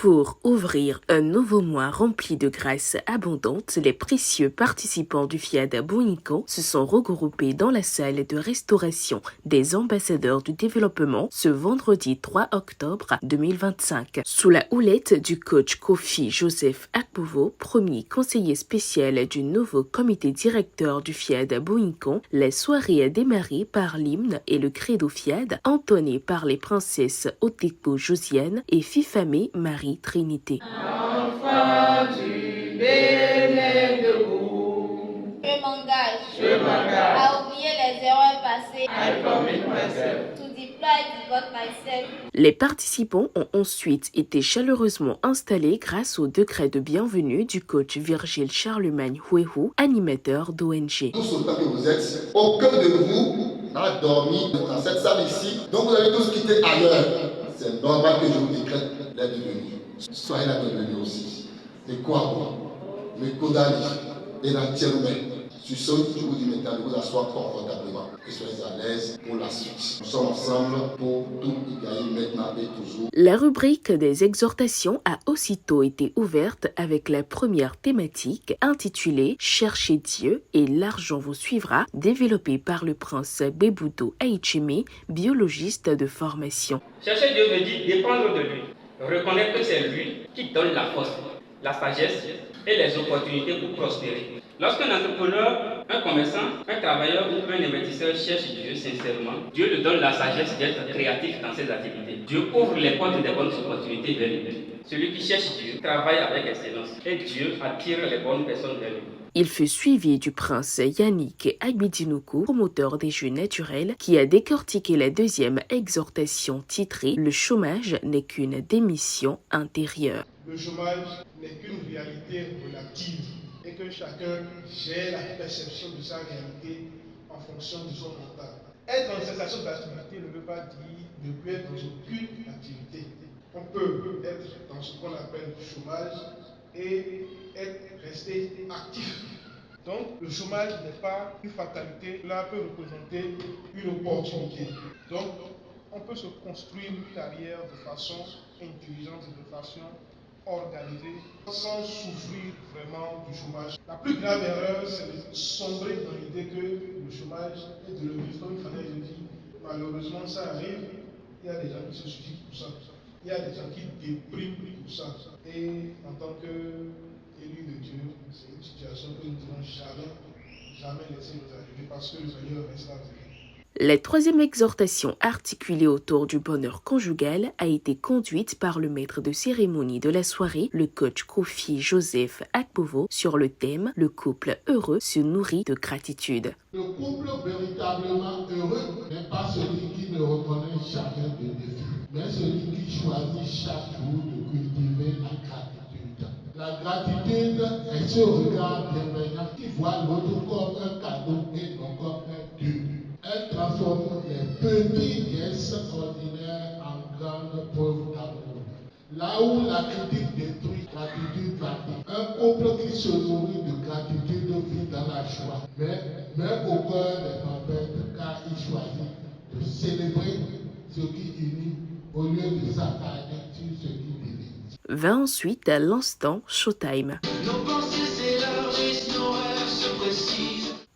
Pour ouvrir un nouveau mois rempli de grâce abondante, les précieux participants du FIAD Boinko se sont regroupés dans la salle de restauration des ambassadeurs du développement ce vendredi 3 octobre 2025. Sous la houlette du coach Kofi Joseph Akpovo, premier conseiller spécial du nouveau comité directeur du FIAD Boinko, les soirées a démarré par l'hymne et le credo FIAD entonné par les princesses Otepo Josiane et Fifamé Marie Trinité. Enfant du Bénin debout, je m'engage à oublier les erreurs passées, I commit myself. to deploy devote myself. Les participants ont ensuite été chaleureusement installés grâce au décret de bienvenue du coach Virgile Charlemagne Huehu, animateur d'ONG. Tous autant que vous êtes, aucun de vous n'a dormi dans cette salle ici, donc vous avez tous quitté ailleurs. C'est normal que je vous décrète la bienvenue. Soyez la bienvenue aussi. Et quoi, le Kodali et la Tiermé. Sur ce, je vous dis maintenant de vous asseoir confortablement et soyez à l'aise pour la suite. Nous sommes ensemble pour tout y gagner maintenant et toujours. La rubrique des exhortations a aussitôt été ouverte avec la première thématique intitulée « Cherchez Dieu et l'argent vous suivra » développée par le prince Bebudo Aicheme, biologiste de formation. Chercher Dieu veut dire dépendre de lui, reconnaître que c'est lui qui donne la force, la sagesse et les opportunités pour prospérer. Lorsqu'un entrepreneur, un commerçant, un travailleur ou un investisseur cherche Dieu sincèrement, Dieu lui donne la sagesse d'être créatif dans ses activités. Dieu ouvre les portes des bonnes opportunités vers lui. Celui qui cherche Dieu travaille avec excellence et Dieu attire les bonnes personnes vers lui. Il fut suivi du prince Yannick Agbidinuku, promoteur des jeux naturels, qui a décortiqué la deuxième exhortation titrée « Le chômage n'est qu'une démission intérieure ». Le chômage n'est qu'une réalité relative et que chacun gère la perception de sa réalité en fonction de son mental. Être en cessation d'activité ne veut pas dire ne plus être dans aucune activité. On peut être dans ce qu'on appelle le chômage et rester actif. Donc le chômage n'est pas une fatalité, cela peut représenter une opportunité. Donc on peut se construire une carrière de façon intelligente et de façon organisée sans souffrir vraiment du chômage. La plus grave erreur, c'est de sombrer dans l'idée que le chômage est de le vivre comme une manière de vie. Malheureusement, ça arrive. Il y a des gens qui se suicident pour ça. Il y a des gens qui dépriment pour ça. Et en tant qu'élus de Dieu, c'est une situation que nous ne devons jamais laisser nous arriver parce que le Seigneur reste là. La troisième exhortation articulée autour du bonheur conjugal a été conduite par le maître de cérémonie de la soirée, le coach Kofi Joseph Akpovo, sur le thème « Le couple heureux se nourrit de gratitude ». Le couple véritablement heureux n'est pas celui qui ne reconnaît jamais de défi, mais celui qui choisit chaque jour de cultiver la gratitude. La gratitude est ce regard bienveillant qui voit l'autre comme un cadeau et non comme un dû. Elle transforme les petits gestes ordinaires en grandes preuves d'amour. Là où la critique détruit, gratitude pratique. Un couple qui se nourrit de gratitude vit dans la joie, mais au cœur des tempêtes, car il choisit de célébrer ce qui unit au lieu de s'attarder sur ce qui divise. Vint ensuite à l'instant Showtime.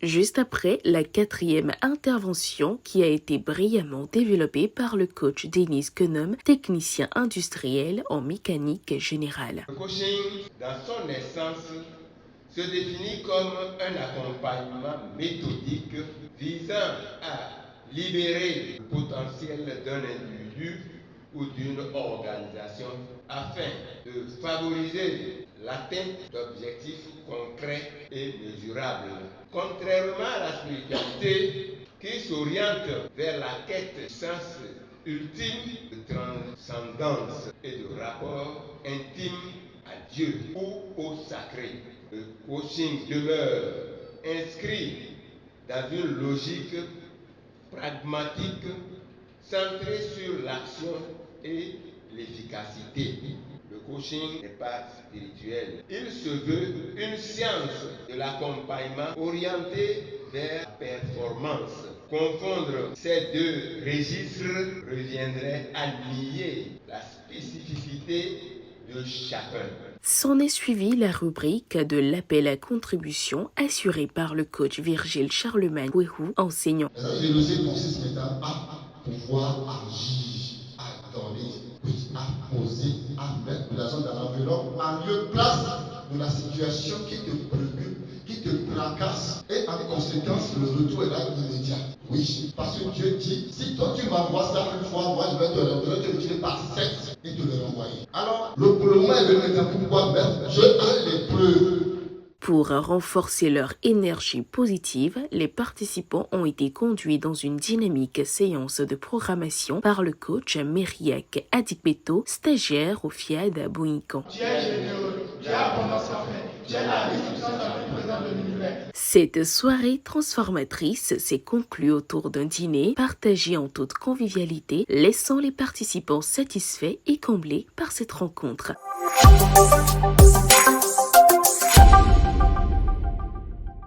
Juste après la quatrième intervention qui a été brillamment développée par le coach Denis Kenom, technicien industriel en mécanique générale. Le coaching, dans son essence, se définit comme un accompagnement méthodique visant à libérer le potentiel d'un individu ou d'une organisation afin de favoriser l'atteinte d'objectifs concrets et mesurables. Contrairement à la spiritualité qui s'oriente vers la quête du sens ultime de transcendance et de rapport intime à Dieu ou au sacré, le coaching demeure inscrit dans une logique pragmatique centrée sur l'action et l'efficacité. Le coaching n'est pas spirituel. Il se veut une science de l'accompagnement orientée vers la performance. Confondre ces deux registres reviendrait à nier la spécificité de chacun. S'en est suivi la rubrique de l'appel à contribution assurée par le coach Virgile Charlemagne Wéhou, enseignant. La générosité consiste maintenant à pouvoir agir, à donner, à poser, à mettre de l'argent dans l'enveloppe en lieu de place de la situation qui te préoccupe, qui te tracasse. Et en conséquence, le retour est là immédiat. Oui, parce que Dieu dit, si toi tu m'envoies ça une fois, moi je vais te le multiplier par 7 et te le renvoyer. Alors, le moment est venu maintenant pour pouvoir mettre Dieu à l'épreuve. Pour renforcer leur énergie positive, les participants ont été conduits dans une dynamique séance de programmation par le coach Mériac Adipeto, stagiaire au FIAD à Bohincan. Cette soirée transformatrice s'est conclue autour d'un dîner partagé en toute convivialité, laissant les participants satisfaits et comblés par cette rencontre.